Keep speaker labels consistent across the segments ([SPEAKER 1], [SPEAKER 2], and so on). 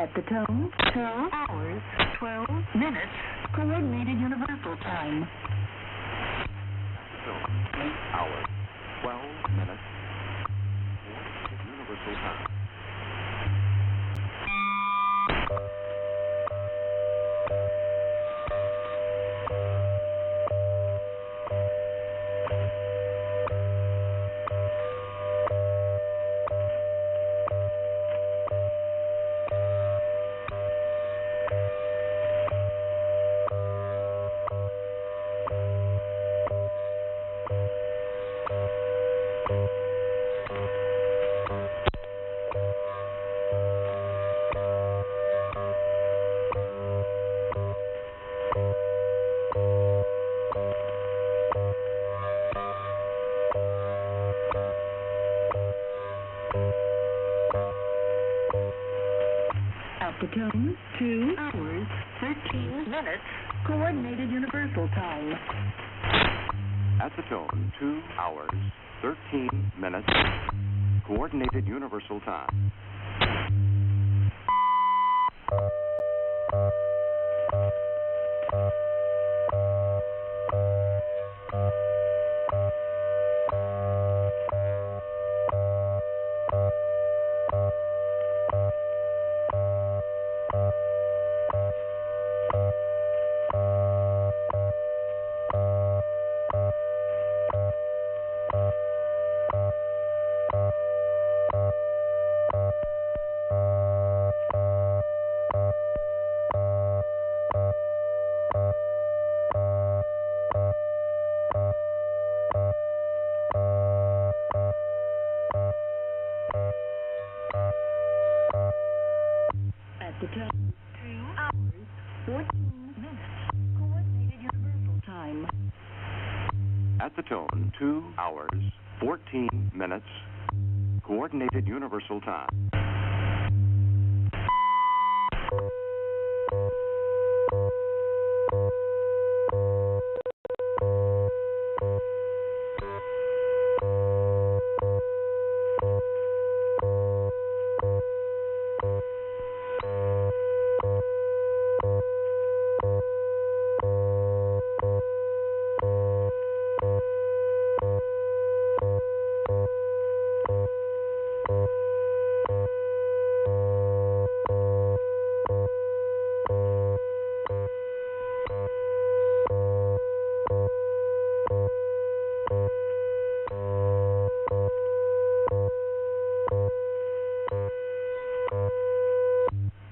[SPEAKER 1] At the tone, 2 hours, 12 minutes, Coordinated Universal Time.
[SPEAKER 2] At the tone, 2 hours, 12 minutes, Coordinated Universal Time.
[SPEAKER 1] At the tone, 2 hours, 13 minutes, Coordinated Universal Time.
[SPEAKER 2] At the tone, 2 hours, 13 minutes, Coordinated Universal Time.
[SPEAKER 1] At the tone, 2 hours, 14 minutes, Coordinated Universal Time.
[SPEAKER 2] At the tone, 2 hours, 14 minutes, Coordinated Universal Time.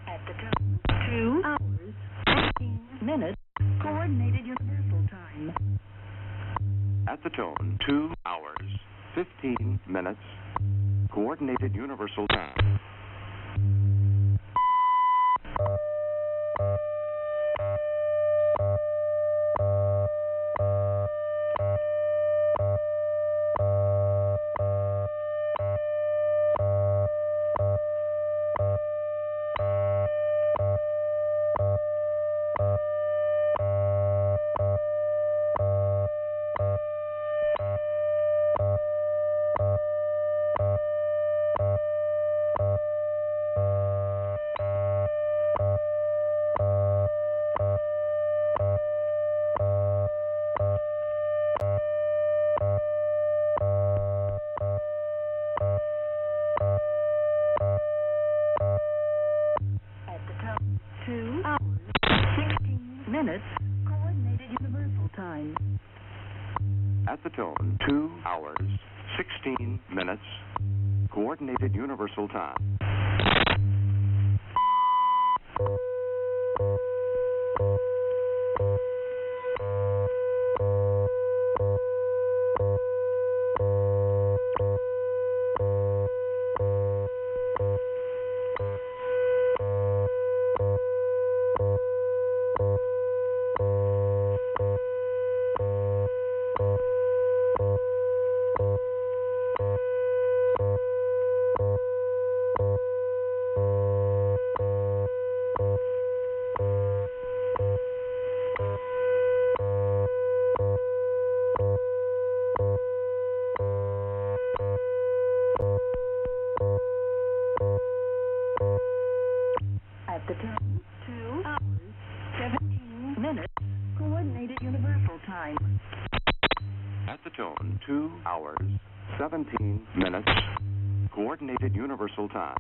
[SPEAKER 1] At the tone, 2 hours, 15 minutes, Coordinated Universal Time.
[SPEAKER 2] At the tone, 2 hours, 15 minutes, Coordinated Universal Time.
[SPEAKER 1] At the tone, 2 hours, 16 minutes, Coordinated Universal Time.
[SPEAKER 2] At the tone, 2 hours, 16 minutes, Coordinated Universal Time.
[SPEAKER 1] At the tone, 2 hours, 17 minutes, Coordinated Universal Time.
[SPEAKER 2] At the tone, 2 hours, 17 minutes, Coordinated Universal Time.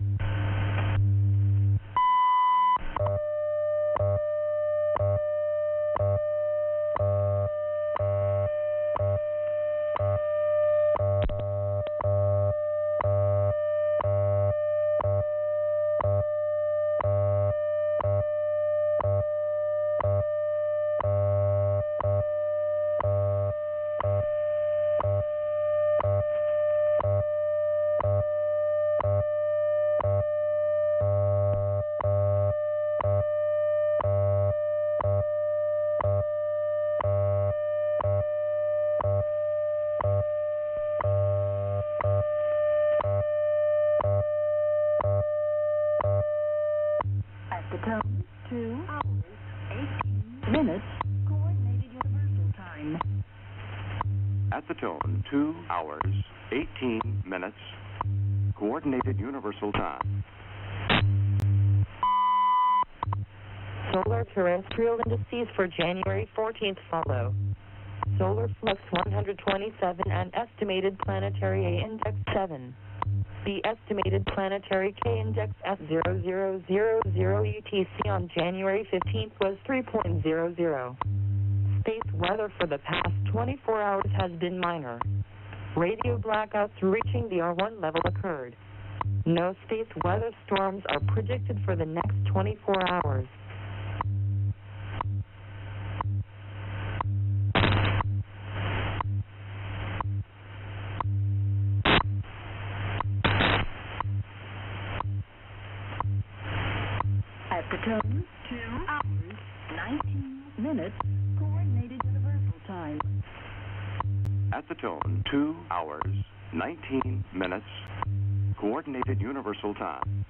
[SPEAKER 1] At the tone, 2 hours, 18 minutes, Coordinated Universal Time.
[SPEAKER 2] At the tone, 2 hours, 18 minutes, Coordinated Universal Time.
[SPEAKER 3] Solar terrestrial indices for January 14th follow. Solar flux 127 and estimated planetary A index 7. The estimated planetary K index at 0000 UTC on January 15th was 3.00. Space weather for the past 24 hours has been minor. Radio blackouts reaching the R1 level occurred. No space weather storms are predicted for the next 24 hours.
[SPEAKER 1] At the tone, 2 hours, 19 minutes, Coordinated Universal Time.
[SPEAKER 2] At the tone, 2 hours, 19 minutes, Coordinated Universal Time.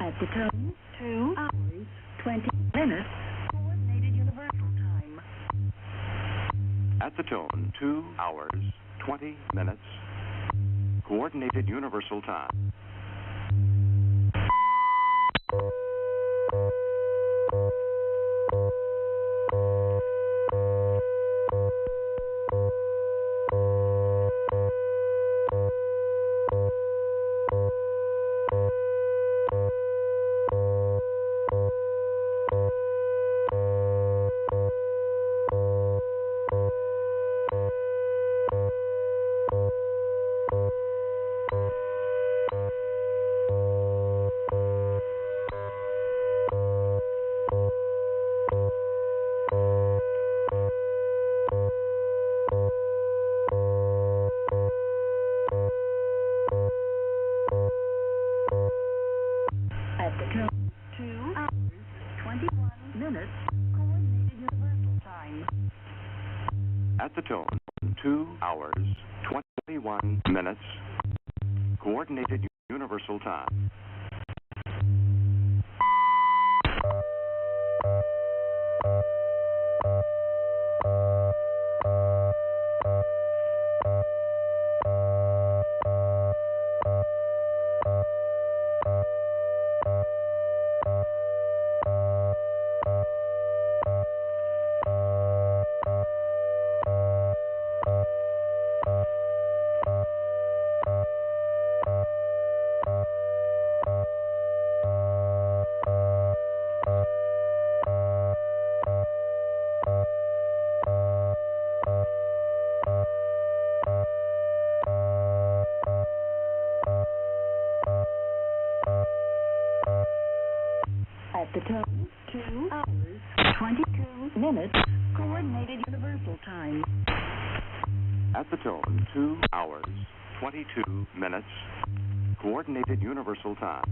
[SPEAKER 1] At the tone, 2 hours, 20 minutes, Coordinated Universal Time.
[SPEAKER 2] At the tone, 2 hours, 20 minutes, Coordinated Universal Time.
[SPEAKER 1] At the tone, 2 hours, 21 minutes, Coordinated Universal Time.
[SPEAKER 2] At the tone, 2 hours, 21 minutes, Coordinated Universal Time.
[SPEAKER 1] 2 minutes, Coordinated Universal Time.
[SPEAKER 2] At the tone, 2 hours, 22 minutes, Coordinated Universal Time.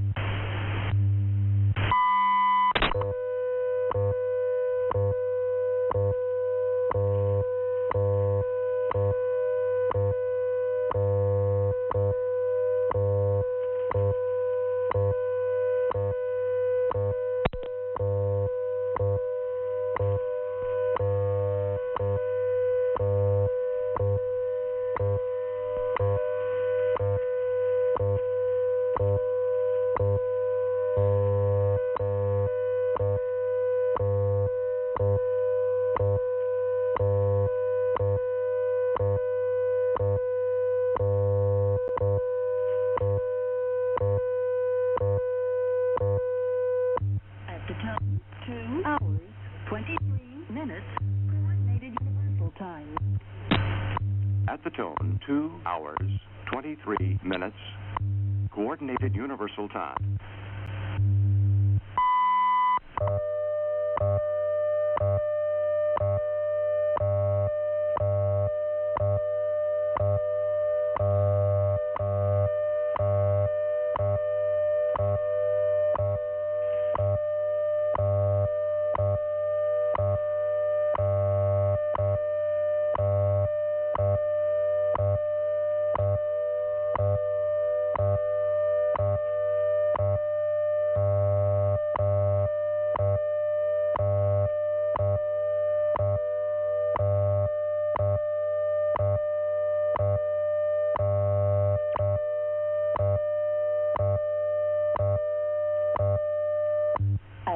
[SPEAKER 1] At the tone, 2 hours, 23 minutes, Coordinated Universal Time.
[SPEAKER 2] At the tone, 2 hours, 23 minutes, Coordinated Universal Time.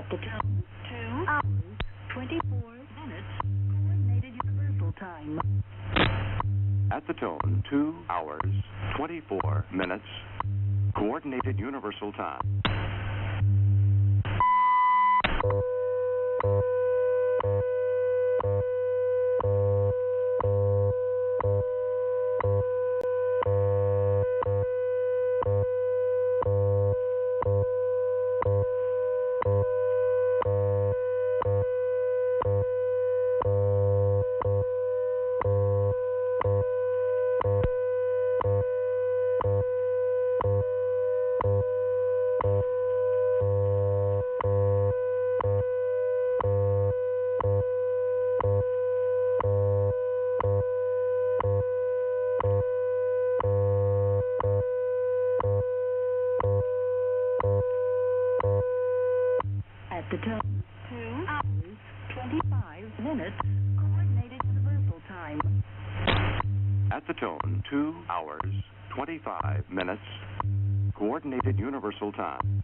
[SPEAKER 1] At the tone, 2 hours, 24 minutes, Coordinated Universal Time.
[SPEAKER 2] At the tone, 2 hours, 24 minutes, Coordinated Universal Time.
[SPEAKER 1] At the tone, 2 hours, 25 minutes, Coordinated Universal Time.
[SPEAKER 2] At the tone, 2 hours, 25 minutes, Coordinated Universal Time.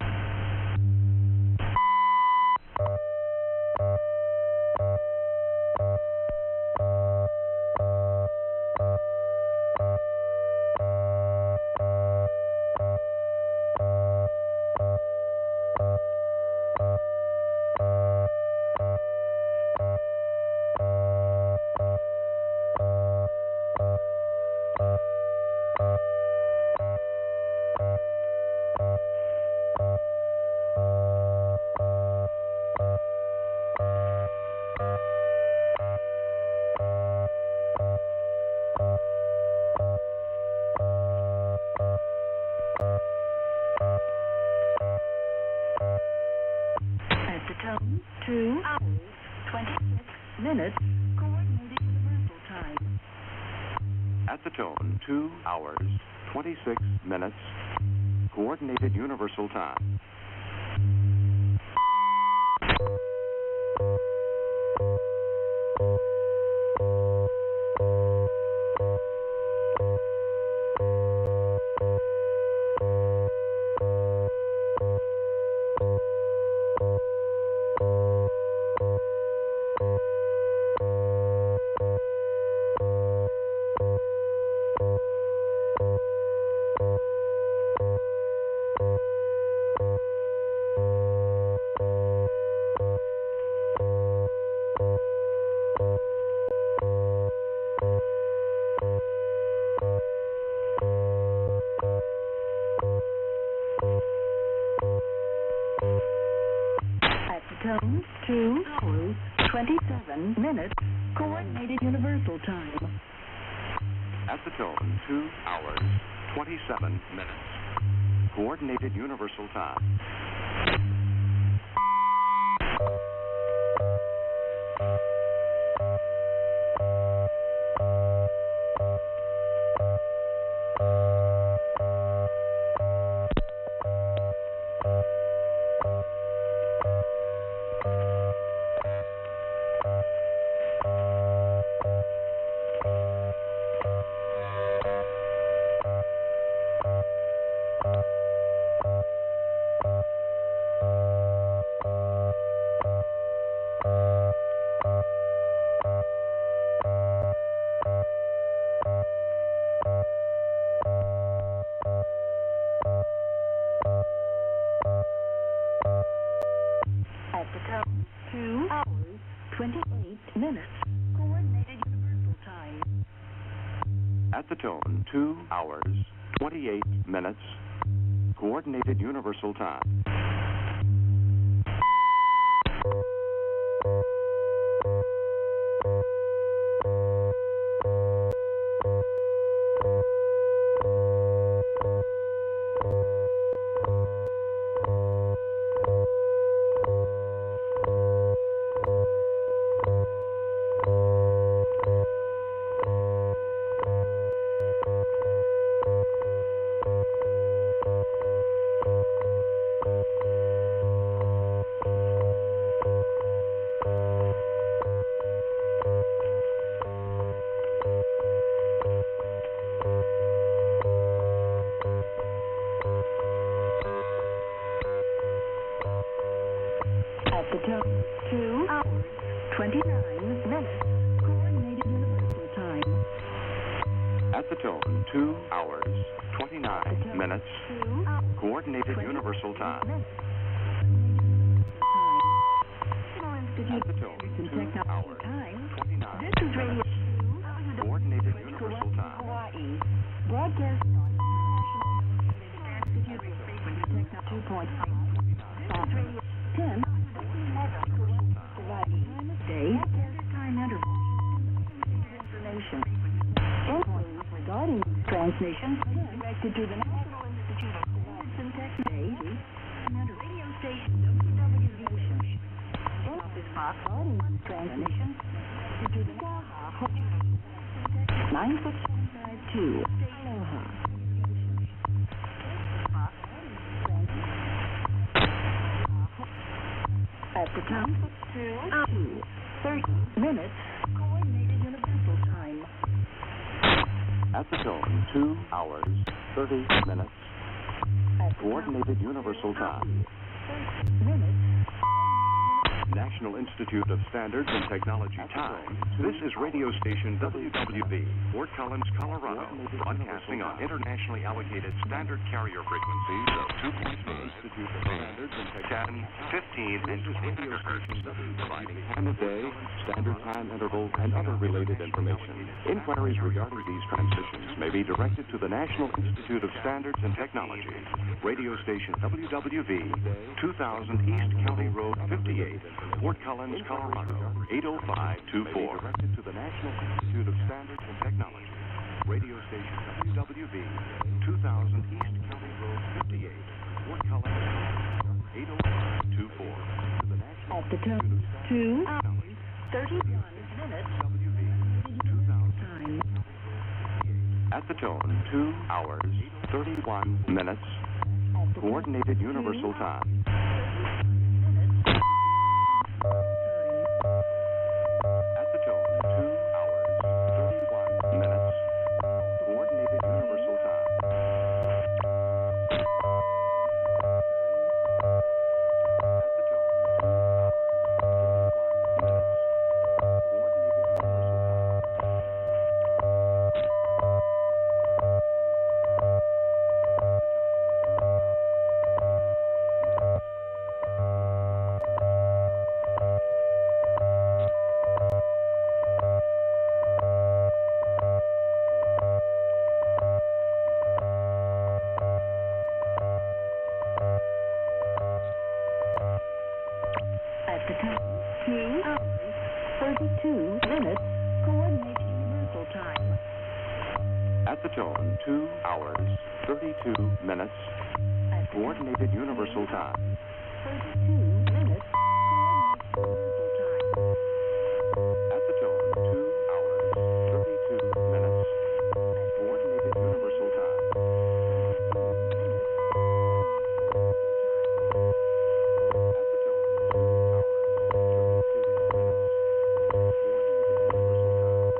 [SPEAKER 1] At the tone, 2 hours, 26 minutes, Coordinated Universal Time.
[SPEAKER 2] At the tone, 2 hours, 26 minutes, Coordinated Universal Time.
[SPEAKER 1] At the tone, 2 hours, 20 27 minutes. Coordinated Universal Time.
[SPEAKER 2] At the tone, 2 hours, 27 minutes. Coordinated Universal Time.
[SPEAKER 1] At the tone, 2 hours, 28 minutes. Coordinated Universal Time.
[SPEAKER 2] At the tone, 2 hours, 28 minutes. Coordinated Universal Time.
[SPEAKER 1] At the tone, 2 hours, 29 minutes. Coordinated Universal Time.
[SPEAKER 2] At the tone, 2 hours, 29 minutes.
[SPEAKER 1] 2 hours,
[SPEAKER 2] Coordinated Universal Time.
[SPEAKER 1] Institute
[SPEAKER 2] At the tone,
[SPEAKER 1] and
[SPEAKER 2] 2
[SPEAKER 1] Technology
[SPEAKER 2] hours,
[SPEAKER 1] Time.
[SPEAKER 2] 29
[SPEAKER 1] This is Radio
[SPEAKER 2] minutes.
[SPEAKER 1] 2,
[SPEAKER 2] Coordinated Universal Time.
[SPEAKER 1] Hawaii. Broadcasting on International Institute of Frequency Technology 2.5. This is Radio 10. Hawaii. Time of day. Time interval. Information. Inquiries regarding transmissions directed to the National Institute of Standards and Technology. Radio station WWV. Office box regarding transmissions to the 9652. Aloha. At the time, 30 minutes. Coordinated Universal Time.
[SPEAKER 2] At the tone, 2 hours, 30 minutes. Coordinated Universal Time.
[SPEAKER 1] 30 minutes.
[SPEAKER 2] National Institute of Standards and Technology Time. This is radio station WWV, Fort Collins, Colorado, broadcasting on internationally allocated standard carrier frequencies of 2.8, 10, 15, and 20 megahertz, providing time of day, standard time interval, and other related information. Inquiries regarding these transmissions may be directed to the National Institute of Standards and Technology, radio station WWV, 2000 East County Road 58, Fort Collins, Colorado, 80524. Directed to the National Institute of Standards and Technology, radio station WWV, 2000 East County Road 58, Fort Collins, Colorado, 80524. To the National
[SPEAKER 1] At the
[SPEAKER 2] Institute
[SPEAKER 1] tone,
[SPEAKER 2] of
[SPEAKER 1] 2
[SPEAKER 2] Standards and
[SPEAKER 1] hours, 31 minutes.
[SPEAKER 2] WV, 2000.
[SPEAKER 1] Time.
[SPEAKER 2] At the tone, 2 hours, 31 minutes.
[SPEAKER 1] At the
[SPEAKER 2] Coordinated Universal Time. At the tone, 2 hours, 31 minutes. Coordinated Universal Time. At the tone, 2 hours, 31 minutes. Coordinated Universal Time.
[SPEAKER 1] 32 minutes, Coordinated Universal Time.
[SPEAKER 2] At the tone, 2 hours, 32 minutes, Coordinated Universal Time.
[SPEAKER 1] 32 minutes, Coordinated Universal Time.
[SPEAKER 2] At the tone, 2 hours, 32 minutes, Coordinated Universal Time. At the tone, 2 hours, 32 minutes, Coordinated Universal Time.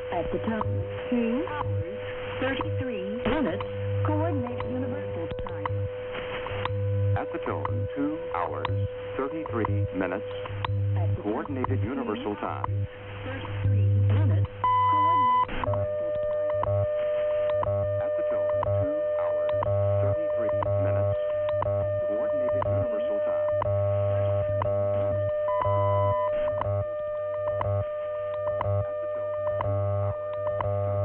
[SPEAKER 1] At the tone, 2 hours, 33 minutes, Coordinated Universal Time.
[SPEAKER 2] At the tone, 2 hours, 33 minutes,
[SPEAKER 1] At the
[SPEAKER 2] Coordinated Universal Time.
[SPEAKER 1] 33 minutes, Coordinated Universal Time.
[SPEAKER 2] At the tone, 2 hours, 33 minutes, Coordinated Universal Time. At the tone, 2 hours,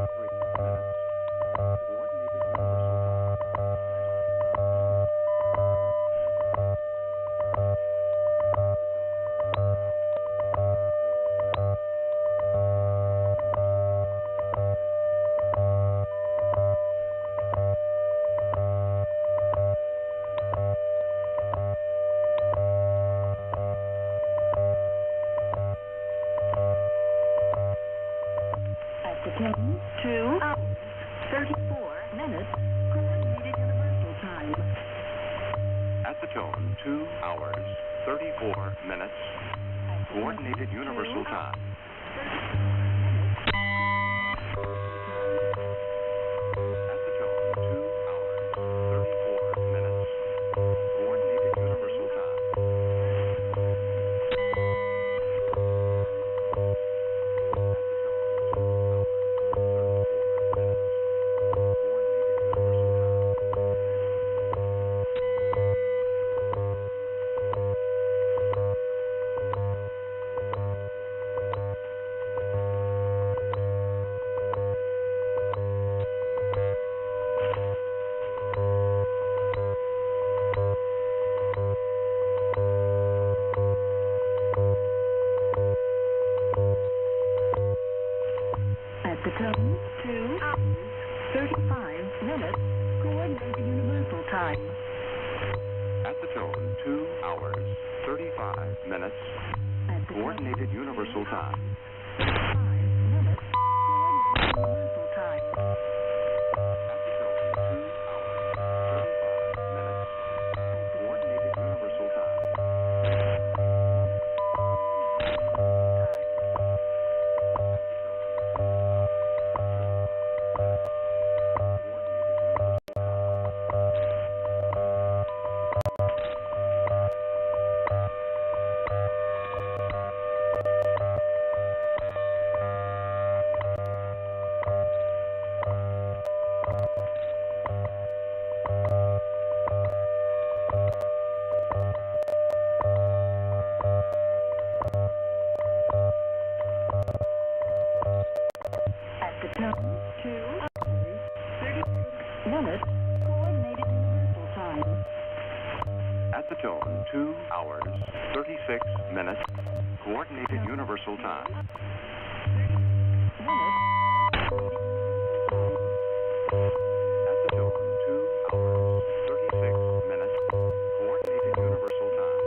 [SPEAKER 2] 33 minutes, Coordinated Universal Time.
[SPEAKER 1] At the tone, 2 hours, 34 minutes, Coordinated Universal Time.
[SPEAKER 2] At the tone, 2 hours, 34 minutes, Coordinated Universal Time. At the tone, 2 hours, 34 minutes, Coordinated Universal Time.
[SPEAKER 1] At the tone, 2 hours, 35 minutes, Coordinated Universal Time.
[SPEAKER 2] At the tone, 2 hours, 35 minutes,
[SPEAKER 1] At the
[SPEAKER 2] Coordinated Universal Time.
[SPEAKER 1] 35 minutes, Coordinated Universal Time.
[SPEAKER 2] At the tone, 2 hours, 35 minutes, Coordinated Universal Time.
[SPEAKER 1] At the tone, 2 hours, 36 minutes, Coordinated Universal Time.
[SPEAKER 2] At the tone, 2 hours, 36 minutes, Coordinated Universal Time.
[SPEAKER 1] Minutes,
[SPEAKER 2] At the tone, 2 hours, 36 minutes, Coordinated Universal Time.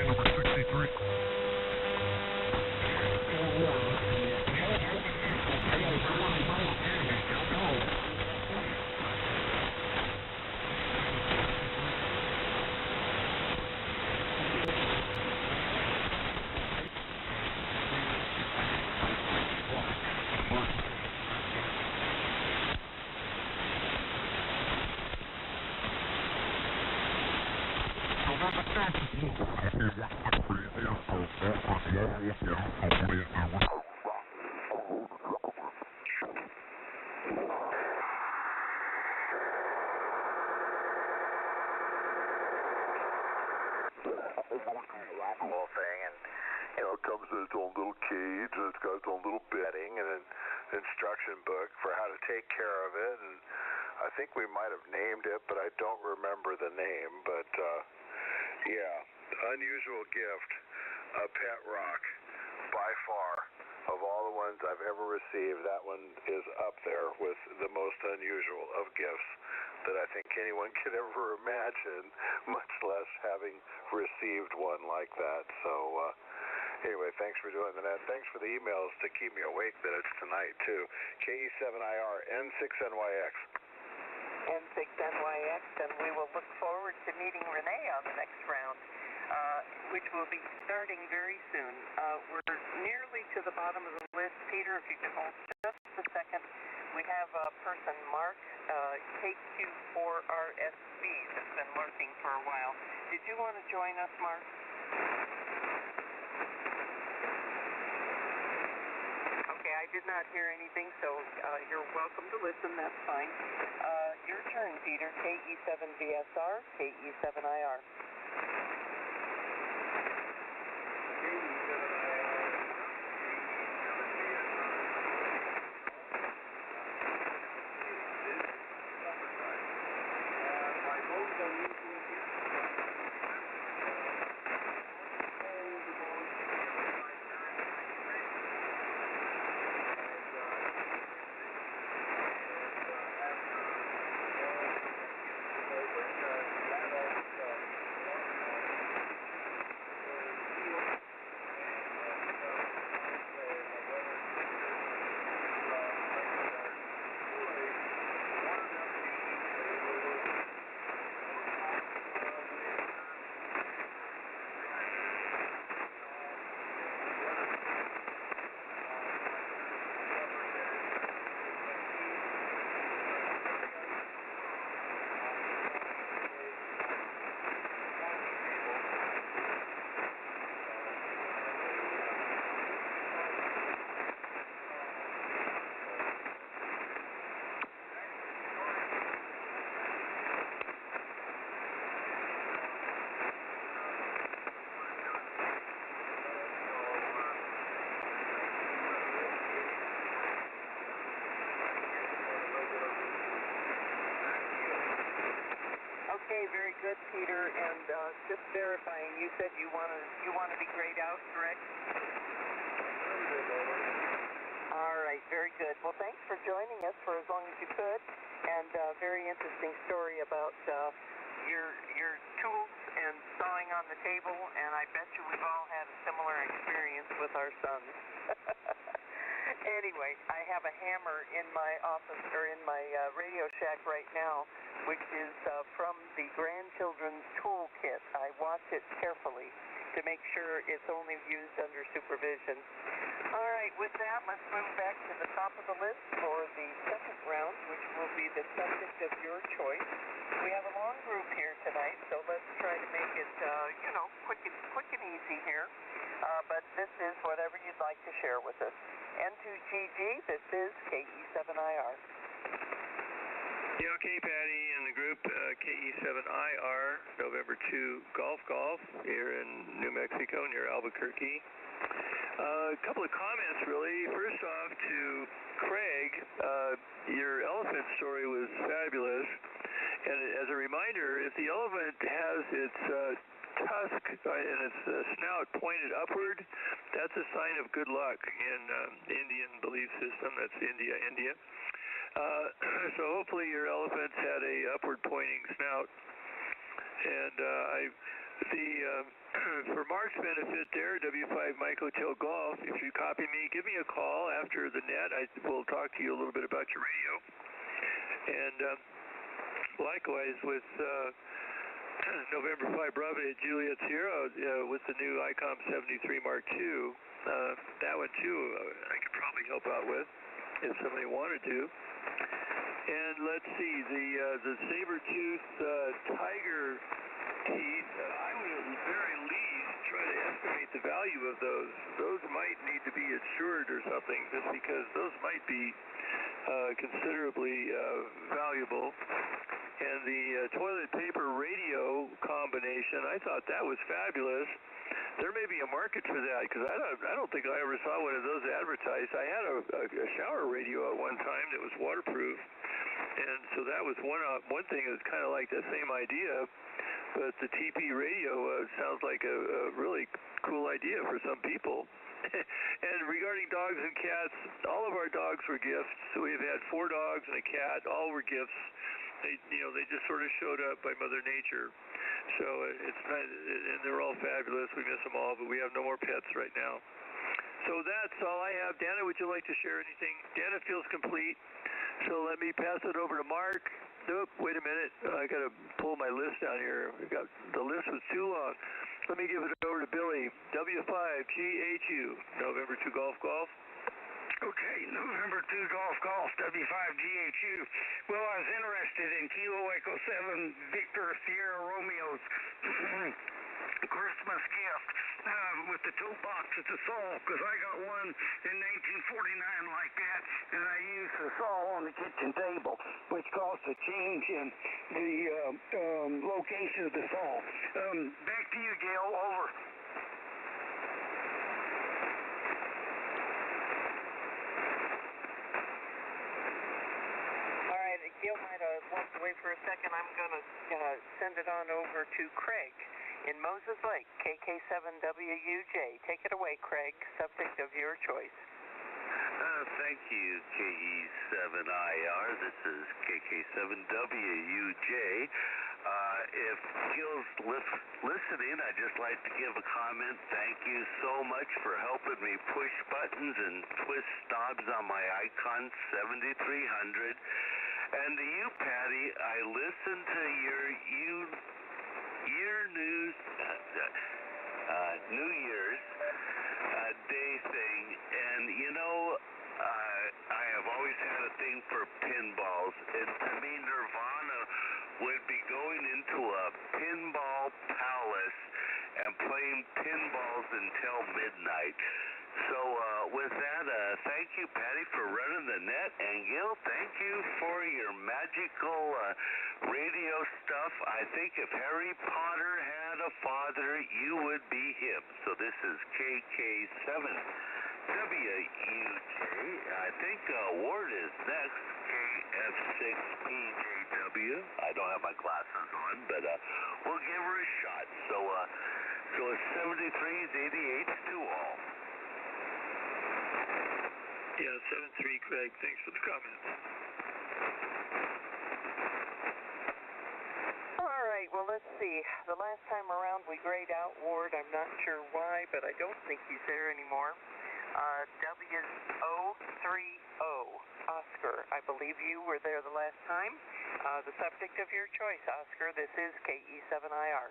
[SPEAKER 4] Number 63. Whole thing, and it comes in its own little cage, and it's got its own little bedding and an instruction book for how to take care of it. And I think we might have named it, but I don't remember the name. But yeah, unusual gift, a pet rock, by far. Of all the ones I've ever received, that one is up there with the most unusual of gifts that I think anyone could ever imagine, much less having received one like that. So anyway, thanks for doing that. Thanks for the emails to keep me awake that it's tonight, too. KE7IR, N6NYX.
[SPEAKER 5] N6NYX, and we will look forward to meeting Renee on the next round, which will be starting very soon. We're nearly to the bottom of the list. Peter, if you can hold just a second. We have a person, Mark, KQ4RSB, that's been lurking for a while. Did you want to join us, Mark? Okay, I did not hear anything, so you're welcome to listen. That's fine. Your turn, Peter. KE7VSR, KE7IR. Okay, very good, Peter. And just verifying, you said you want to be grayed out, correct? All right, very good. Well, thanks for joining us for as long as you could, and very interesting story about your tools and sawing on the table. And I bet you we've all had a similar experience with our sons. Anyway, I have a hammer in my office, or in my Radio Shack right now, which is from the grandchildren's toolkit. I watch it carefully to make sure it's only used under supervision. All right, with that, let's move back to the top of the list for the second round, which will be the subject of your choice. We have a long group here tonight, so let's try to make it, quick and easy here. But this is whatever you'd like to share with us. N2GG, this is KE7IR.
[SPEAKER 6] Yeah, okay, Patty, and the group KE7IR, November 2 Golf here in New Mexico near Albuquerque. A couple of comments, really. First off, to Craig, your elephant story was fabulous. And as a reminder, if the elephant has its tusk and its snout pointed upward, that's a sign of good luck in the Indian belief system. That's India. So hopefully your elephants had a upward pointing snout. And for Mark's benefit there, W5 Mike Hotel Golf, if you copy me, give me a call after the net. I will talk to you a little bit about your radio. And likewise with November 5 Bravo at Juliet Sierra with the new ICOM 73 Mark II. That one too I could probably help out with if somebody wanted to. And let's see, the saber-tooth tiger teeth, I the value of those. Those might need to be insured or something, just because those might be considerably valuable. And the toilet paper radio combination, I thought that was fabulous. There may be a market for that, because I don't think I ever saw one of those advertised. I had a shower radio at one time that was waterproof, and so that was one thing that's kind of like the same idea. But the TP radio sounds like a really cool idea for some people. And regarding dogs and cats, all of our dogs were gifts. So we've had 4 dogs and a cat. All were gifts. They just sort of showed up by Mother Nature. So it's not, and they're all fabulous. We miss them all, but we have no more pets right now. So that's all I have. Dana, would you like to share anything? Dana feels complete. So let me pass it over to Mark. Nope, wait a minute. I got to pull my list down here. The list was too long. Let me give it over to Billy. W5GHU, November 2 Golf Golf.
[SPEAKER 7] Okay, November 2 Golf Golf, W5GHU. Well, I was interested in Kilo Echo 7 Victor Sierra Romeo's Christmas gift with the tote box at the saw, because I got one in 1949 like that, and I used the saw on the kitchen table, which caused a change in the location of the saw. Back to you, Gail. Over.
[SPEAKER 5] Gil might have walked away for a second. I'm going to send it on over to Craig in Moses Lake, KK7WUJ. Take it away, Craig. Subject of your choice.
[SPEAKER 8] Thank you, KE7IR. This is KK7WUJ. If Gil's listening, I'd just like to give a comment. Thank you so much for helping me push buttons and twist knobs on my Icon 7300. And to you, Patty, I listened to your New Year's Day thing, and I have always had a thing for pinballs, and to me, Nirvana would be going into a pinball palace and playing pinballs until midnight. So with that, thank you, Patty, for running the net, and Gil, thank you for your magical radio stuff. I think if Harry Potter had a father, you would be him. So this is KK7WUJ. I think Ward is next, KF6PJW. I don't have my glasses on, but we'll give her a shot. So it's 73s, 88s to all.
[SPEAKER 6] Yeah, 7-3, Craig. Thanks for the comments.
[SPEAKER 5] All right, well, let's see. The last time around we grayed out Ward. I'm not sure why, but I don't think he's there anymore. W030 Oscar. I believe you were there the last time. The subject of your choice, Oscar. This is KE7IR.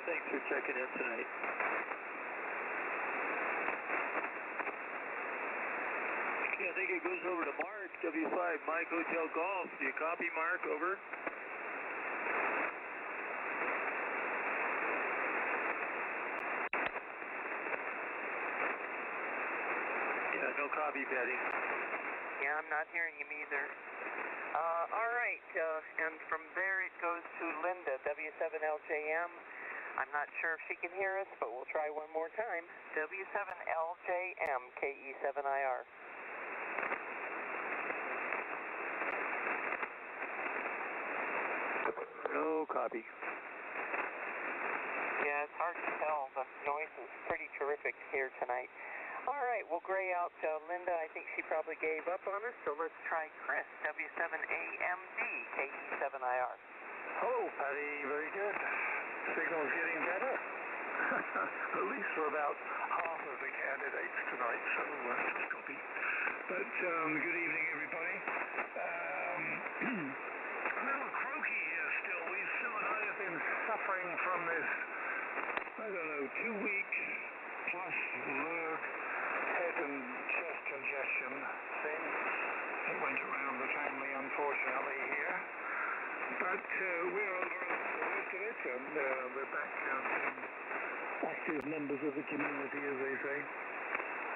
[SPEAKER 6] Thanks for checking in tonight. Okay, I think it goes over to Mark, W5, Mike Hotel Golf. Do you copy, Mark? Over. Yeah, no copy, Patty.
[SPEAKER 5] Yeah, I'm not hearing him either. All right, and from there it goes to Linda, W7LJM. I'm not sure if she can hear us, but we'll try one more time. W7LJM, KE7IR.
[SPEAKER 6] No copy.
[SPEAKER 5] Yeah, it's hard to tell. The noise is pretty terrific here tonight. All right, we'll gray out Linda. I think she probably gave up on us, so let's try Chris, W7AMD, KE7IR.
[SPEAKER 7] Hello, Patty. Very good. Signal's getting better. At least for about half of the candidates tonight, so just copy. But good evening, everybody. A little croaky here still. Sue and I have been suffering from this, I don't know, 2-week plus lurg head and chest congestion thing. It went around the family, unfortunately, here. But we're over the worst of it, and we're back being active members of the community, as they say.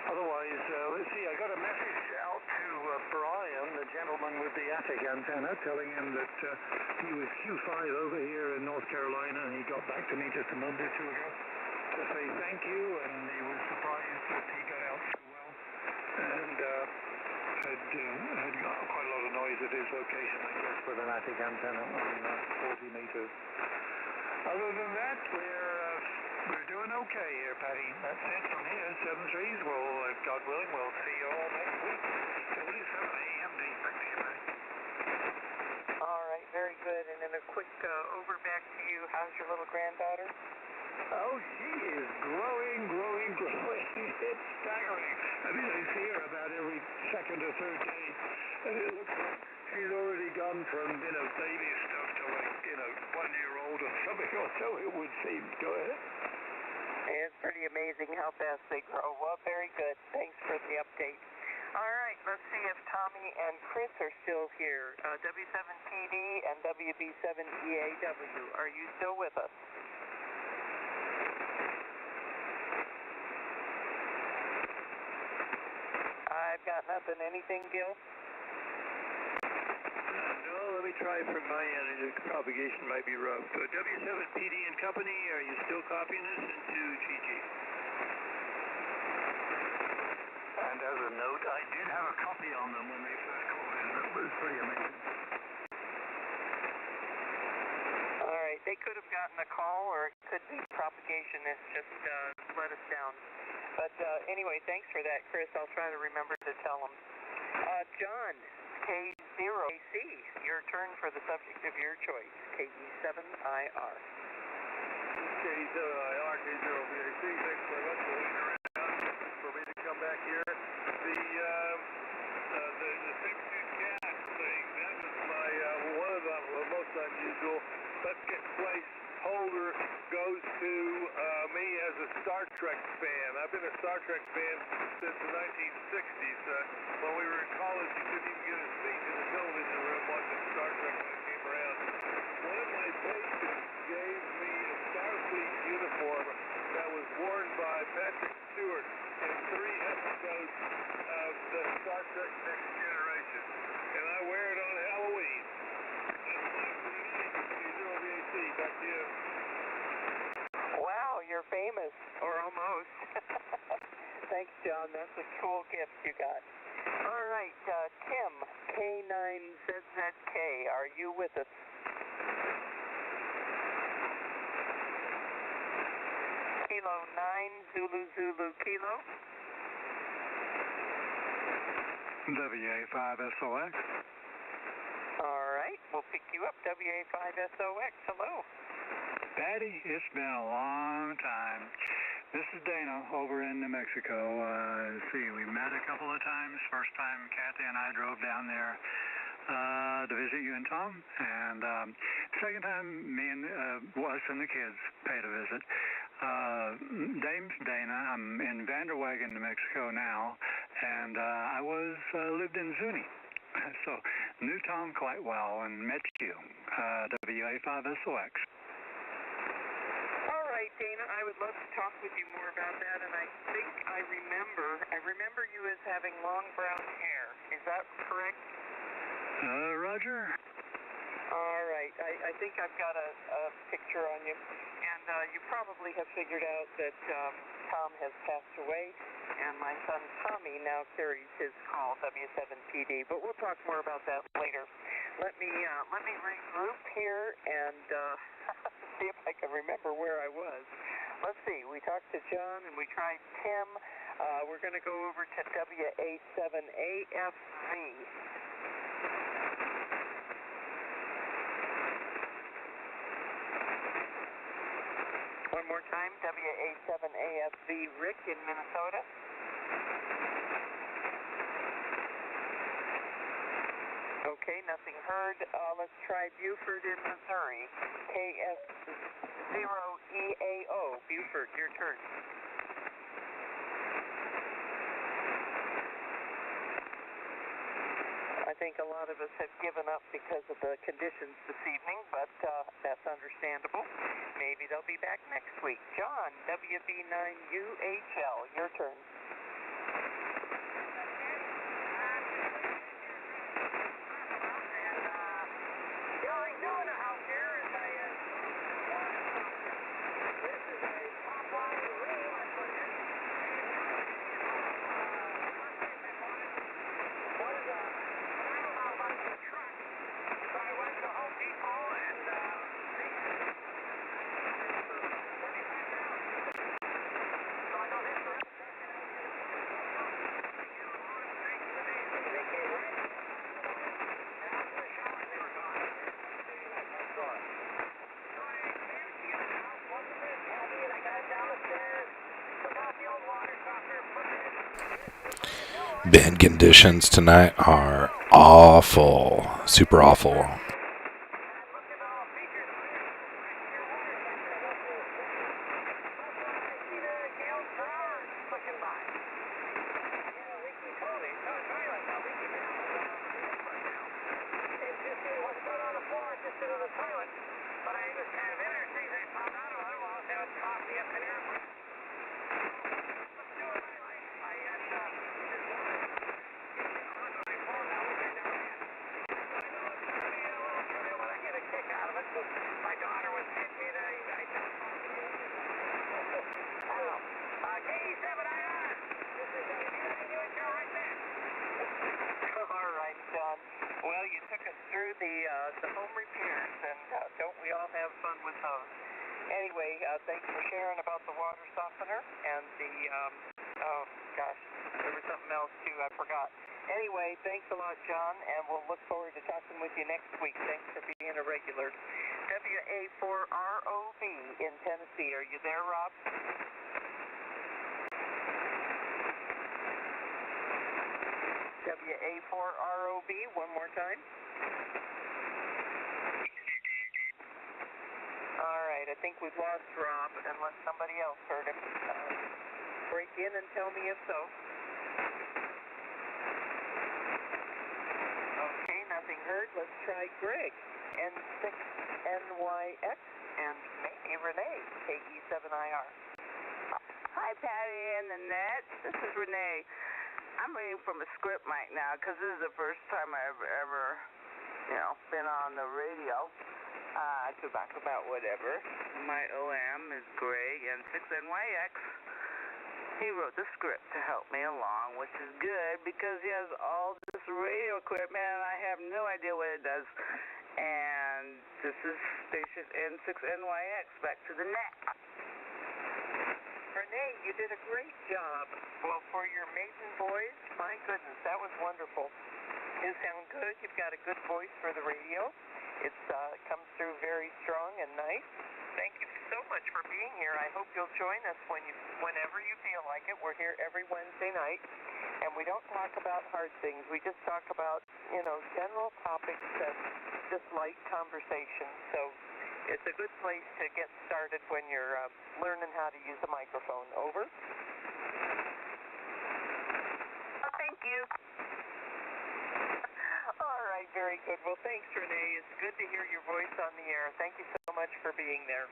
[SPEAKER 7] Otherwise, let's see, I got a message out to Brian, the gentleman with the attic antenna, telling him that he was Q5 over here in North Carolina, and he got back to me just a month or two ago to say thank you, and he was surprised that he got out so well, and had got quite a lot of noise at his location, I guess, with an attic antenna on 40 meters. Other than that, we're doing okay here, Patty. That's it from here. 7-3s. Well, God willing, we'll see you all next week. W7AMD. Back to you, Patty.
[SPEAKER 5] All right, very good. And then a quick over back to you. How's your little granddaughter?
[SPEAKER 7] Oh, she is growing. It's staggering. I mean, I see her about every second or third day, and it looks like she's already gone from, baby stuff to 1-year-old or something, or so it would seem. Go ahead.
[SPEAKER 5] It's pretty amazing how fast they grow. Well, very good. Thanks for the update. All right, let's see if Tommy and Chris are still here. W7PD and WB7EAW. Are you still with us? I've got nothing. Anything, Gil?
[SPEAKER 6] No, let me try from my end. The propagation might be rough. W7PD and Company, are you still copying this into GG?
[SPEAKER 7] And as a note, I did have a copy on them when they first called in. That was pretty amazing.
[SPEAKER 5] All right, they could have gotten a call, or it could be propagation that's just let us down. But anyway, thanks for that, Chris. I'll try to remember to tell them. John, K0AC, your turn for the subject of your choice, KE7IR.
[SPEAKER 9] K7IR, K0VAC, thanks very much for waiting around for me to come back here. The 6-2 cat thing, that was one of the most unusual. Let's get placeholder goes to me as a Star Trek fan. I've been a Star Trek fan since the 1960s. When we were in college, you couldn't even get a seat in the television room watching Star Trek when it came around. One of my patrons gave me a Starfleet uniform that was worn by Patrick Stewart in 3 episodes of the Star Trek Next Generation. And I wear it on Halloween. That's my K0VAC. Back to you.
[SPEAKER 5] Wow, you're famous, or almost. Thanks, John. That's a cool gift you got. All right, Tim, K9ZZK, are you with us? Kilo 9, Zulu Zulu Kilo.
[SPEAKER 7] WA5SOX.
[SPEAKER 5] All right, we'll pick you up, WA5SOX. Hello.
[SPEAKER 10] Patty, it's been a long time. This is Dana over in New Mexico. We met a couple of times. First time Kathy and I drove down there to visit you and Tom. And second time me and us and the kids paid a visit. Name's Dana. I'm in Vanderwagen, New Mexico now. And I lived in Zuni. So knew Tom quite well and met you, WA5SOX.
[SPEAKER 5] All right, Dana, I would love to talk with you more about that, and I think I remember you as having long brown hair. Is that correct?
[SPEAKER 10] Roger.
[SPEAKER 5] All right, I think I've got a picture on you, and you probably have figured out that Tom has passed away, and my son Tommy now carries his call, W7PD, but we'll talk more about that later. Let me regroup here and see if I can remember where I was. Let's see, we talked to John and we tried Tim. We're going to go over to WA7AFV. One more time, WA7AFV, Rick in Minnesota. Okay, nothing heard. Let's try Buford in Missouri. KS0EAO. Buford, your turn. I think a lot of us have given up because of the conditions this evening, but that's understandable. Maybe they'll be back next week. John, WB9UHL, your turn.
[SPEAKER 11] Band conditions tonight are awful, super awful. The home repairs, and don't we all have fun with those? Anyway, thanks for sharing about the water softener and the, oh gosh, there was something else too, I forgot. Anyway, thanks a lot, John, and we'll look forward to talking with you next week. Thanks for being a regular. WA4ROV in Tennessee, are you there, Rob? WA4ROV, one more time. Alright, I think we've lost Rob, unless somebody else heard him. Break in and tell me if so. Okay, nothing heard. Let's try Greg. N6NYX and maybe Renee, KE7IR.
[SPEAKER 12] Hi, Patty and the net. This is Renee. I'm reading from a script right now because this is the first time I've ever, been on the radio. To talk about whatever. My OM is Greg, N6NYX. He wrote the script to help me along, which is good because he has all this radio equipment and I have no idea what it does. And this is station N6NYX. Back to the net.
[SPEAKER 5] Renee, you did a great job. Well, for your maiden voice, my goodness, that was wonderful. You sound good. You've got a good voice for the radio. It comes through very strong and nice. Thank you so much for being here. I hope you'll join us whenever you feel like it. We're here every Wednesday night, and we don't talk about hard things. We just talk about, general topics and just light conversation. So it's a good place to get started when you're learning how to use a microphone. Over.
[SPEAKER 12] Thank you.
[SPEAKER 5] All right, very good. Well, thanks, Renee. It's good to hear your voice on the air. Thank you so much for being there.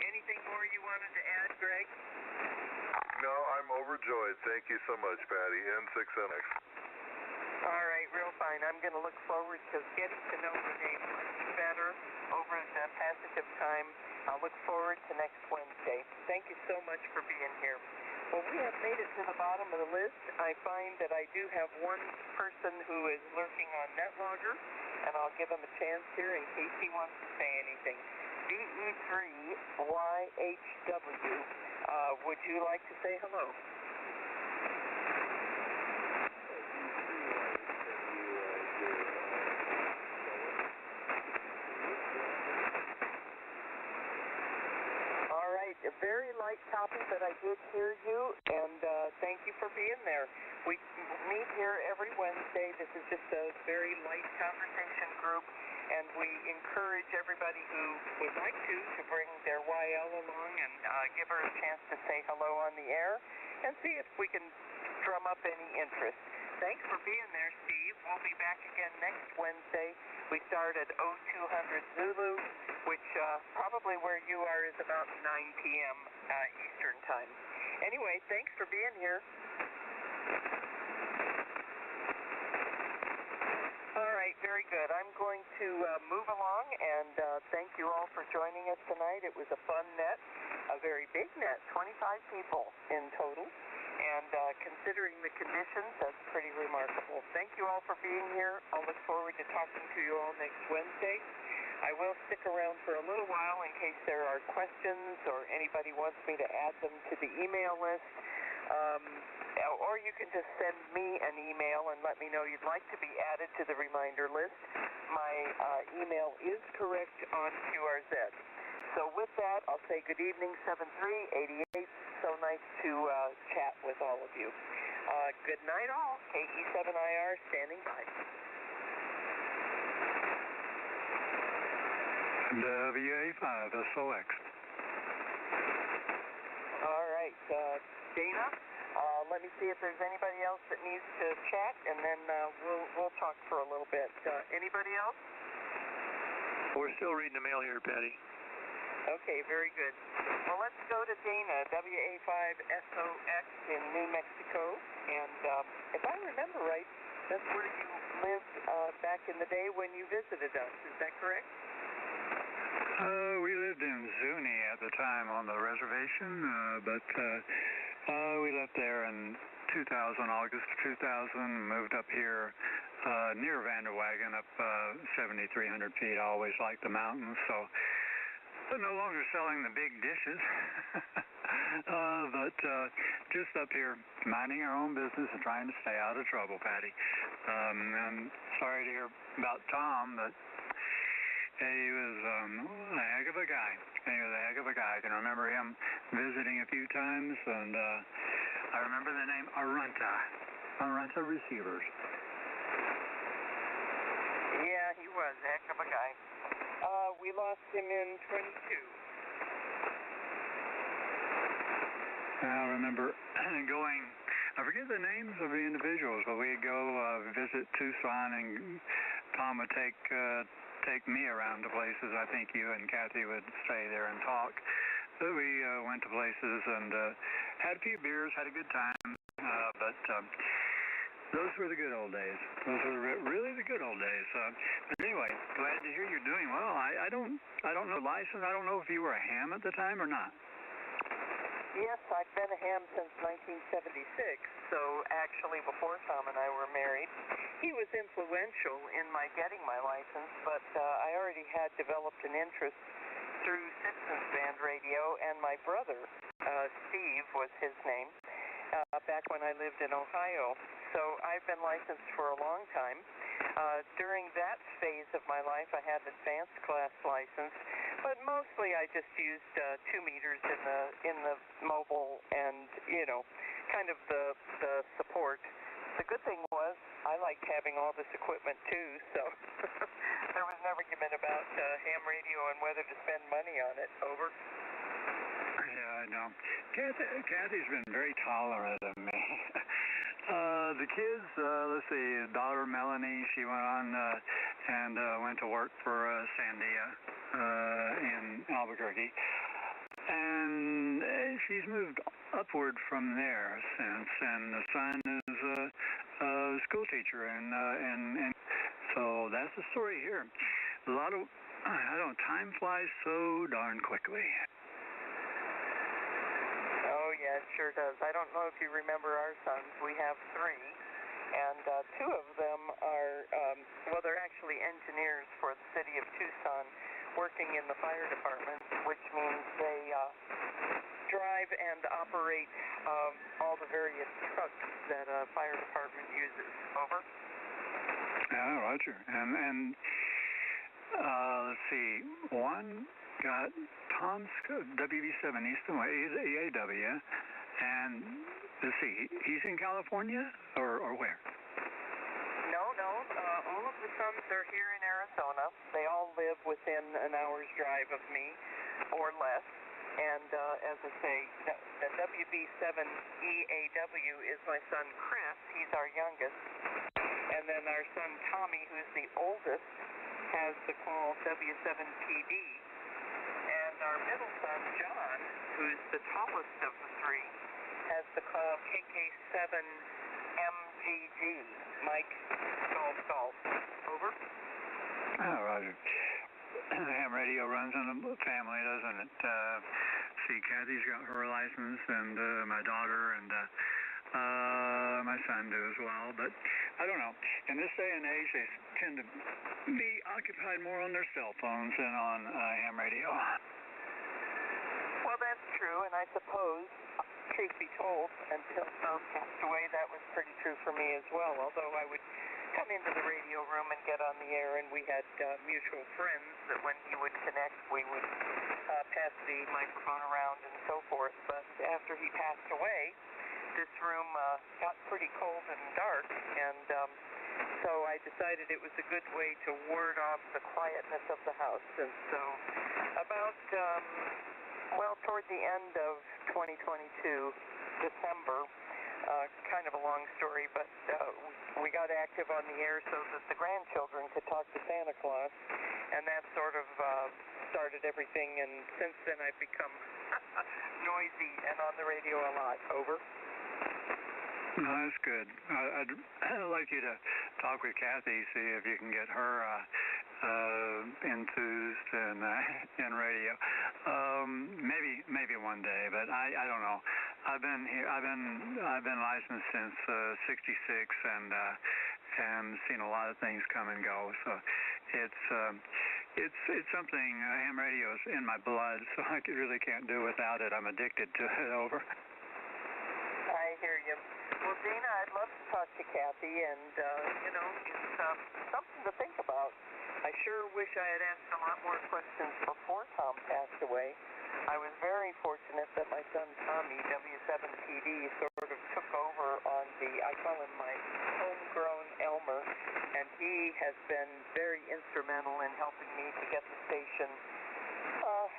[SPEAKER 5] Anything more you wanted to add, Greg?
[SPEAKER 4] No, I'm overjoyed. Thank you so much, Patty. N6NX.
[SPEAKER 5] All right, real fine. I'm going to look forward to getting to know Renee much better over the passage of time. I'll look forward to next Wednesday. Thank you so much for being here. Well, we have made it to the bottom of the list. I find that I do have one person who is lurking on NetLogger, and I'll give him a chance here in case he wants to say anything. DE3YHW, would you like to say hello?
[SPEAKER 11] very light topic, but I did hear you, and thank you for being there. We meet here every Wednesday. This is just a very light conversation group, and we encourage everybody who would like to bring their YL along and give her a chance to say hello on the air and see if we can drum up any interest. Thanks for being there, Steve. We'll be back again next Wednesday. We start at 0200 Zulu, which probably where you are is about 9 p.m. Eastern Time. Anyway, thanks for being here. All right, very good. I'm going to move along, and thank you all for joining us tonight. It was a fun net, a very big net, 25 people in total. And considering the conditions, that's pretty remarkable. Thank you all for being here. I'll look forward to talking to you all next Wednesday. I will stick around for a little while in case there are questions or anybody wants me to add them to the email list. Or you can just send me an email and let me know you'd like to be added to the reminder list. My email is correct on QRZ. So with that, I'll say good evening, 7388. So nice to chat with all of you. Good night, all. KE7IR standing by.
[SPEAKER 10] WA5SOX.
[SPEAKER 11] All right, Dana, let me see if there's anybody else that needs to chat, and then we'll talk for a little bit. Anybody else?
[SPEAKER 6] We're still reading the mail here, Patty.
[SPEAKER 11] Okay, very good. Well, let's go to Dana, WA5SOX in New Mexico. And if I remember right, that's where you lived back in the day when you visited us. Is that correct?
[SPEAKER 10] We lived in Zuni at the time on the reservation, but we left there in 2000, August of 2000, moved up here near Vanderwagen, up 7,300 feet. I always liked the mountains, so no longer selling the big dishes, but just up here minding our own business and trying to stay out of trouble, Patty. I'm sorry to hear about Tom, but he was a heck of a guy. He was a heck of a guy. I can remember him visiting a few times, and I remember the name Arunta Receivers.
[SPEAKER 11] Yeah, he was a heck of a guy. We lost him in 22.
[SPEAKER 10] I remember going, I forget the names of the individuals, but we'd go visit Tucson, and Tom would take me around to places. I think you and Kathy would stay there and talk. So we went to places and had a few beers, had a good time, but those were the good old days. Those were really the good old days. But anyway, glad to hear you're doing well. I don't know license. I don't know if you were a ham at the time or not.
[SPEAKER 11] Yes, I've been a ham since 1976, so actually before Tom and I were married. He was influential in my getting my license, but I already had developed an interest through Citizens Band Radio, and my brother, Steve was his name, back when I lived in Ohio. So I've been licensed for a long time. During that phase of my life, I had an advanced class license, but mostly I just used 2 meters in the mobile and, kind of the support. The good thing was I liked having all this equipment too, so there was an argument about ham radio and whether to spend money on it. Over.
[SPEAKER 10] Yeah, I know. Kathy's been very tolerant of me. The kids, let's see, daughter Melanie, she went on and went to work for Sandia in Albuquerque. And she's moved upward from there since, and the son is a school teacher, and so that's the story here. A lot of, time flies so darn quickly.
[SPEAKER 11] Oh, yeah, it sure does. I don't know if you remember our sons. We have 3, and 2 of them are, they're actually engineers for the city of Tucson, working in the fire department, which means they drive and operate all the various trucks that a fire department uses. Over.
[SPEAKER 10] Yeah, Roger. And let's see, one got Tom WB7 Easton Way, EAW, and let's see, he's in California or where?
[SPEAKER 5] No. All of the sons are here in Arizona. They all live within an hour's drive of me or less. And as I say, the WB7EAW is my son Chris. He's our youngest. And then our son Tommy, who's the oldest, has the call W7PD. And our middle son John, who's the tallest of the three, has the call KK7MGG. Mike, Golf. Over.
[SPEAKER 10] Oh, Roger. Ham radio runs in the family, doesn't it? See, Kathy's got her license, and my daughter, and my son do as well. But I don't know. In this day and age, they tend to be occupied more on their cell phones than on ham radio.
[SPEAKER 5] Well, that's true, and I suppose, truth be told, until Tom passed away, that was pretty true for me as well. Although I would come into the radio room and get on the air, and we had mutual friends that when he would connect, we would pass the microphone around and so forth. But after he passed away, this room got pretty cold and dark, and so I decided it was a good way to ward off the quietness of the house. And so about, toward the end of 2022, December, kind of a long story, but we got active on the air so that the grandchildren could talk to Santa Claus, and that sort of started everything, and since then I've become noisy and on the radio a lot. Over.
[SPEAKER 10] No, that's good. I'd like you to talk with Kathy, see if you can get her enthused in radio. Maybe one day, but I don't know. I've been licensed since '66 and seen a lot of things come and go. So it's something. Ham radio is in my blood, so I really can't do without it. I'm addicted to it. Over.
[SPEAKER 5] I hear you. Well, Dana, I'd love to talk to Kathy, and it's something to think about. I sure wish I had asked a lot more questions before Tom passed away. I was very fortunate that my son Tommy, W7PD, sort of took over on I call him my homegrown Elmer, and he has been very instrumental in helping me to get the station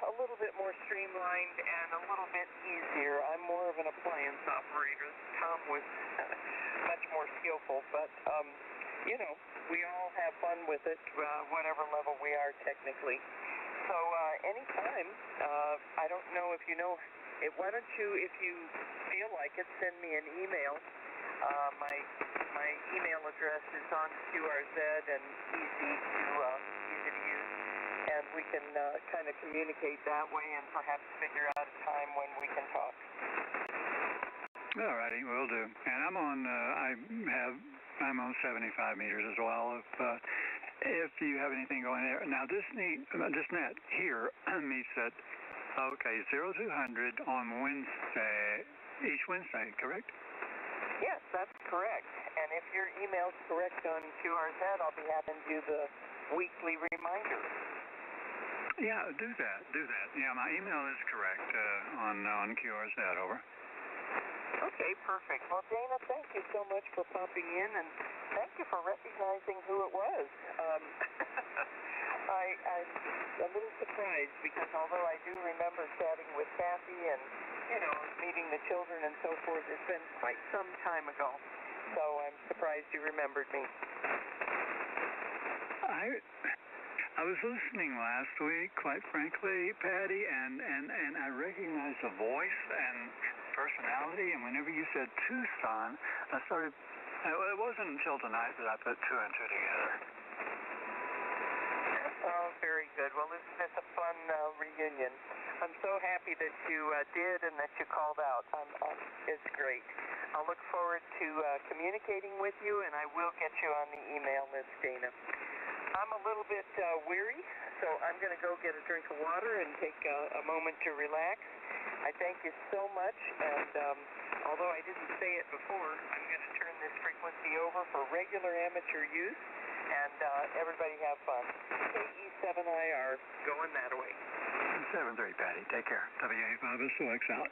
[SPEAKER 5] a little bit more streamlined and a little bit easier. I'm more of an appliance operator. Tom was much more skillful, but we all have fun with it, whatever level we are technically. So anytime, I don't know if you know, why don't you, if you feel like it, send me an email. My email address is on QRZ and easy to use, and we can kind of communicate that way and perhaps figure out a time when we can talk.
[SPEAKER 10] All righty, will do. And I'm on 75 meters as well. If you have anything going there. Now this net here meets at 0200 on Wednesday, each Wednesday, correct?
[SPEAKER 5] Yes, that's correct. And if your email's correct on QRZ, I'll be having you the weekly reminder.
[SPEAKER 10] Yeah, do that. Yeah, my email is correct on QRZ. Over.
[SPEAKER 5] Okay, perfect. Well, Dana, thank you so much for popping in, and thank you for recognizing who it was. I'm a little surprised because although I do remember chatting with Kathy and, meeting the children and so forth, it's been quite some time ago. So I'm surprised you remembered me.
[SPEAKER 10] I was listening last week, quite frankly, Patty, and I recognized the voice and personality, and whenever you said Tucson, I started, it wasn't until tonight that I put two and two together.
[SPEAKER 5] Oh, very good. Well, isn't this a fun reunion? I'm so happy that you did and that you called out. It's great. I'll look forward to communicating with you, and I will get you on the email list, Dana. I'm a little bit weary, so I'm going to go get a drink of water and take a moment to relax. I thank you so much, and although I didn't say it before, I'm going to turn this frequency over for regular amateur use, and everybody have fun. KE7IR, going that way.
[SPEAKER 10] 7-3, Patty. Take care. WA5SOX out.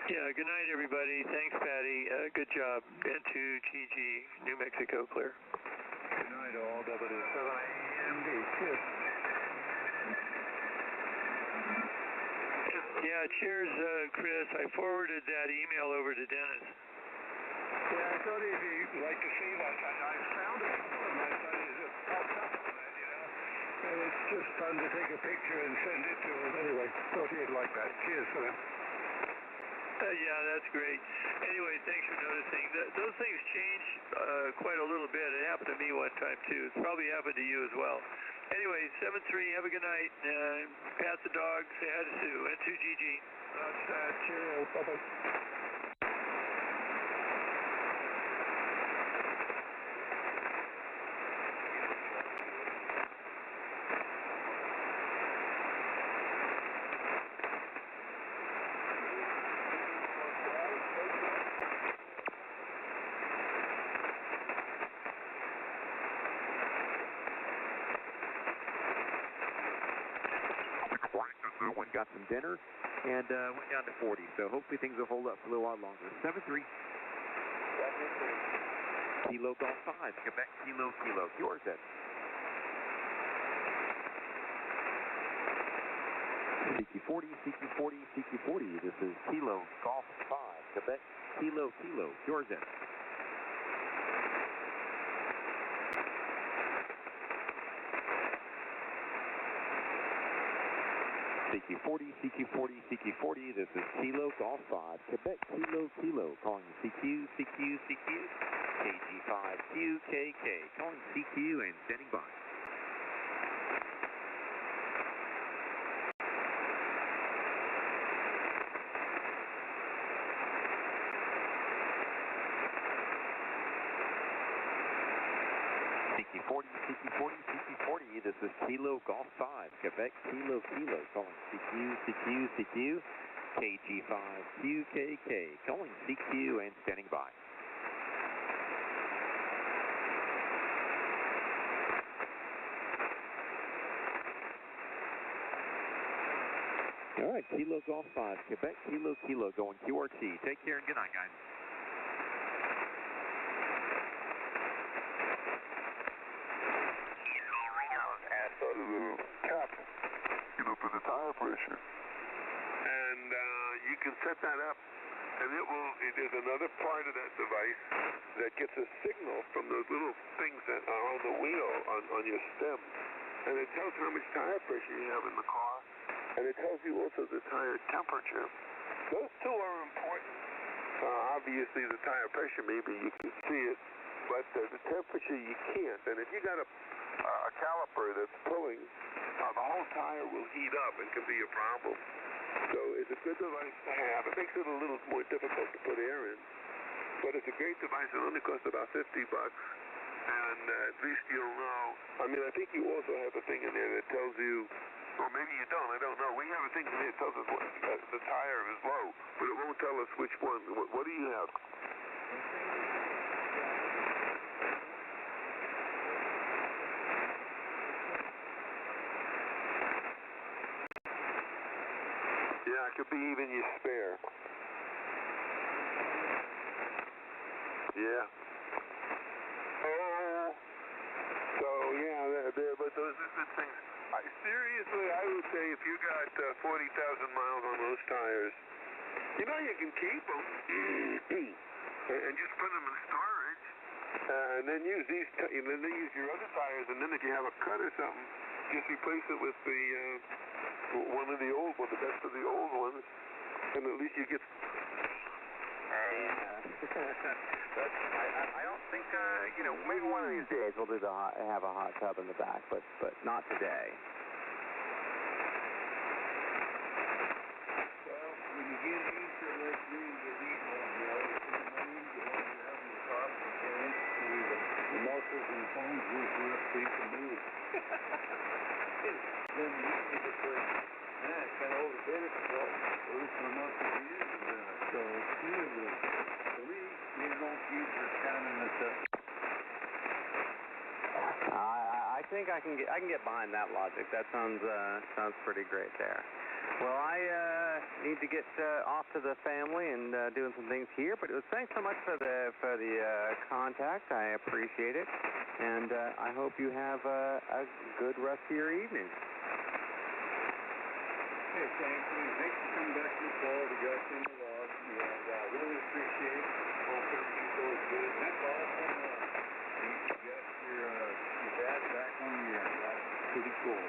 [SPEAKER 6] Yeah, good night, everybody. Thanks, Patty. Good job. N2GG, New Mexico, clear.
[SPEAKER 10] Good night, all. W7AMD. Cheers.
[SPEAKER 6] Yeah, cheers, Chris. I forwarded that email over to Dennis.
[SPEAKER 10] Yeah, I thought if you'd like to see that, I found it, and I thought it just popped up on that, you know. And it's just fun to take a picture and send it to him. Anyway, thought you'd like that. Cheers for them.
[SPEAKER 6] Yeah, that's great. Anyway, thanks for noticing. Those things change quite a little bit. It happened to me one time, too. It's probably happened to you as well. Anyway, 7-3, have a good night. Pat the dog, say hi to Sue. N2GG.
[SPEAKER 10] Cheerio. Bye-bye.
[SPEAKER 13] Got some dinner and went down to 40, so hopefully things will hold up for a little while longer. 7-3. Kilo Golf 5, Quebec Kilo Kilo. Yours then. CQ40, CQ40, CQ40. This is Kilo Golf 5, Quebec Kilo Kilo. Yours then. CQ40, CQ40, CQ40, this is Kilo Golf 5, Quebec Kilo Kilo, calling CQ, CQ, CQ, KG5, QKK, calling CQ and standing by. CQ40, CQ40, CQ40, this is Kilo Golf 5, Quebec Kilo Kilo, calling CQ, CQ, CQ, KG5, QKK, calling CQ and standing by. All right, Kilo Golf 5, Quebec Kilo Kilo, going QRT. Take care and good night, guys.
[SPEAKER 4] Out of the cap, for the tire pressure. And you can set that up, and there's another part of that device that gets a signal from those little things that are on the wheel on your stem. And it tells how much tire pressure you have in the car, and it tells you also the tire temperature. Those two are important. Obviously, the tire pressure, maybe you can see it, but the temperature you can't. And if you got a caliper that's pulling, the whole tire will heat up and can be a problem. So it's a good device to have. It makes it a little more difficult to put air in, but it's a great device. It only costs about $50, and at least you'll know. I mean, I think you also have a thing in there that tells you, or maybe you don't, I don't know. We have a thing in there that tells us what the tire is low, but it won't tell us which one. What do you have? Yeah, it could be even your spare. Yeah. Oh. So, yeah, but those are good things. Seriously, I would say if you got 40,000 miles on those tires, you can keep them and just put them in storage, and then use these, and then use your other tires, and then if you have a cut or something, just replace it with the one of the old ones, the best of the old ones, and at least you get.
[SPEAKER 13] But I don't think maybe one of these days we'll do have a hot tub in the back, but not today.
[SPEAKER 10] Well, when you get used to this, you get eaten on the other things, you have your top and change to the muscles and bones loosen up so you can move. Then you need to put that kind of overdid it, so loosen them up and use them. So usually, for me, you don't use this kind of necessity.
[SPEAKER 13] I
[SPEAKER 14] think I can get behind that logic. That sounds pretty great there. Well, I need to get off to the family and doing some things here, but thanks so much for the contact. I appreciate it, and I hope you have a good rest of your evening.
[SPEAKER 10] Hey, thanks for coming back to the call. We got you in the log, and really appreciate it. Hope everything goes good. That's all from you got your dad back on the air. That's pretty cool.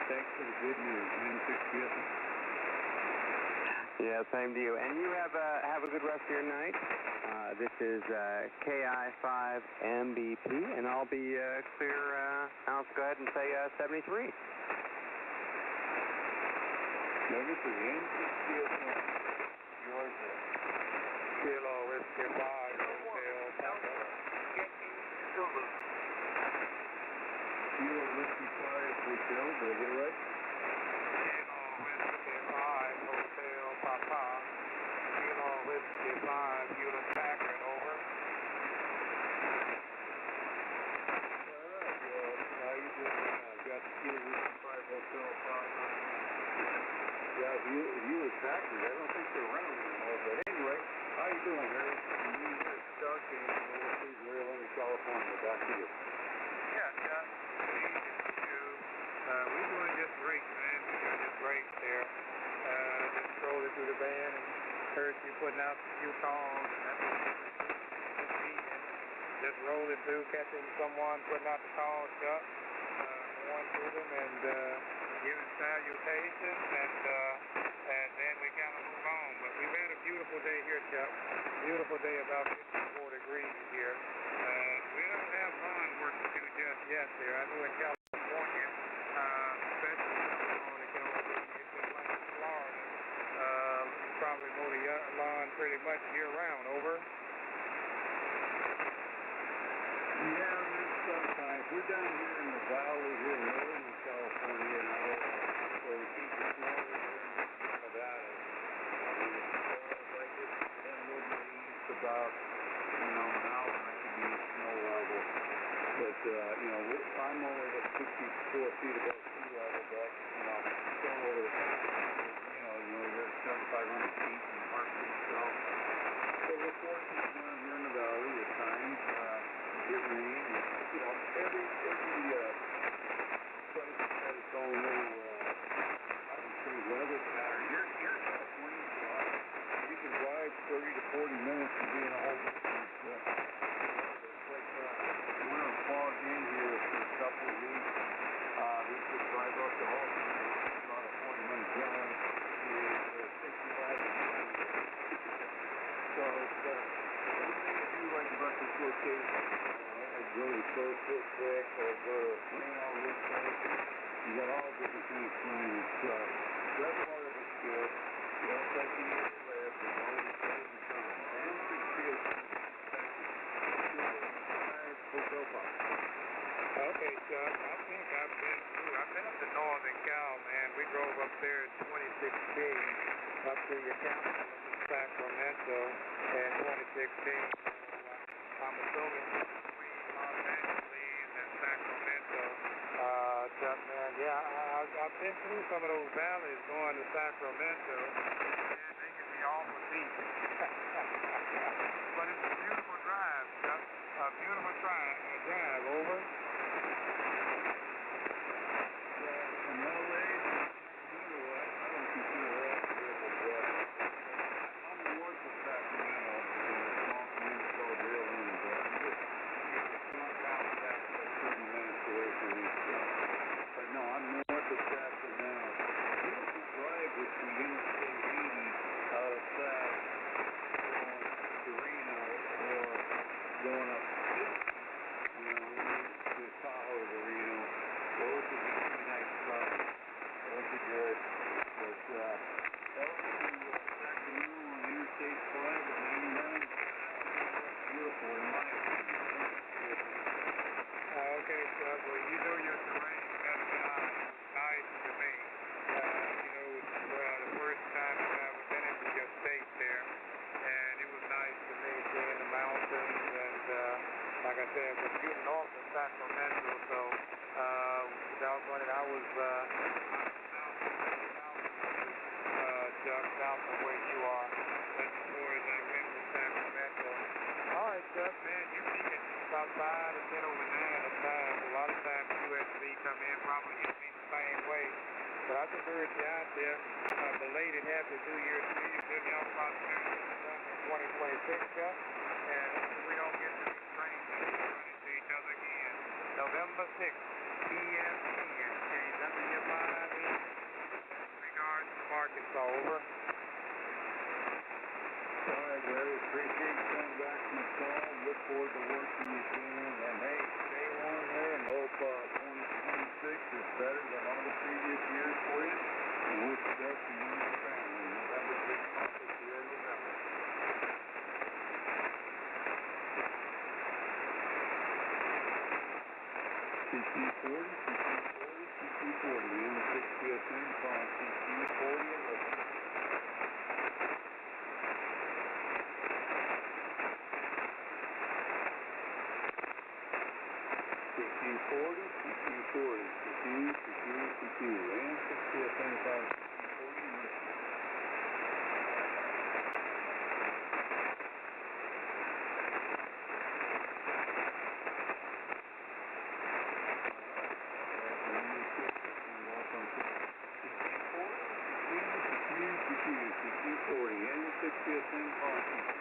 [SPEAKER 10] Thanks for the good news, N6ACA.
[SPEAKER 14] Yeah, same to you. And you have a good rest of your night. This is KI5MBP, and I'll be clear. I'll go ahead and say 73.
[SPEAKER 10] 73, N6ACA. Georgia. Kilo Whiskey 5, Hotel Papa. Kilo Whiskey 5, Hotel, did I get it right? Kilo Whiskey 5, Hotel Papa. Kilo Whiskey 5, Hewlett Packard, over. Alright, how you doing now? Got the Kilo Whiskey 5, Hotel Papa. Yeah, Hewlett Packard, I don't think they're around anymore, but anyway, how you doing, Harry? New Year Star King, overseas Royale, California. Back to you.
[SPEAKER 15] Yeah, Chuck. We're doing just great, man. We're doing just great there. Just scrolling through the band and heard you putting out a few songs. That was just neat. Just rolling through, catching someone putting out the calls, Chuck. Going through them and giving salutations, and then we kind of move on. But we've had a beautiful day here, Chuck. Beautiful day, about 54 degrees here. We don't have lawn work to do just yet there. I know in California, especially California, it's just like in Florida. Probably mow the lawn pretty much year-round, over.
[SPEAKER 10] Yeah, there's sometimes. We're down here in the valley here in northern California now, so we keep the snow here in Nevada. I mean, if I get a little bit east about, an hour, I could be in snow level. But, I'm only at 64 feet above sea level, but, still over the top. You're 7,500 feet in the park itself. So we're fortunate down here in the valley at times. Get rain, and, every place has its own little, I would say, weather pattern. Here in California, you can drive 30 to 40 minutes and be in a whole different, it's like, we're going to fog in here for a couple of weeks. We could drive up to Halton, about a 40-minute drive, and 65 degrees. So it's, one thing I do like about this location, I go to Source real quick, or go to Royale real quick. You got all different kind of climates. That part of it's good. You don't touch any of the left, and all the pros and cons. N6ACA, Hotel Pop.
[SPEAKER 15] Okay, Chuck. I think I've been up to Northern Cal, man. We drove up there in 2016, up to your county, up in Sacramento in 2016. I'm assuming between Los Angeles and Sacramento. Chuck, man, yeah, I've been through some of those valleys going to Sacramento, and they can be awful deep. But it's a beautiful drive, Chuck. A beautiful drive, over.
[SPEAKER 10] From LA to Sacramento, I don't consider that beautiful drive. I'm north of Sacramento, in a small community called Royale, but I'm just in a small town that's 30 minutes away from me. But no, I'm north of Sacramento. Beautiful drive with the Interstate 80 out of Sac, going to Reno, or going up to Tahoe to Reno. Those would be two nice drives. Those are good. But out to Sacramento on Interstate 5 at 99, beautiful in my opinion.
[SPEAKER 15] Okay, Chuck. Well, you know your terrain better than I. Nice to me. The first time I've ever been into your state there, and it was nice to me seeing the mountains, and like I said, it's a few north of Sacramento, so about running. I was Chuck, south of where you are. That's as far as I've been from Sacramento. All right, Chuck, man, you're peaking about 5 or 10 over 9 at a time. A lot of times USB come in, probably hit me the same way. But I just heard you out there. Belated Happy New Year to you. Good health, prosperity, in 2026, Chuck. And we don't get to be strange and run into each other again. November 6th, ESPN. Change up in your mind. Regards from Arkansas. Over.
[SPEAKER 16] All right, Larry. Appreciate you coming back from the call. Look forward to working with you. And hey, stay warm there and hope 2026 is better than all the previous years for you. And wish you best and you and your family. November 6th, conference here in November. 6040, 6040, N6ACA, calling CQ40 at Liberty. 6040, CQ40, N6ACA, calling CQ40 at Liberty. 6040, N6ACA, calling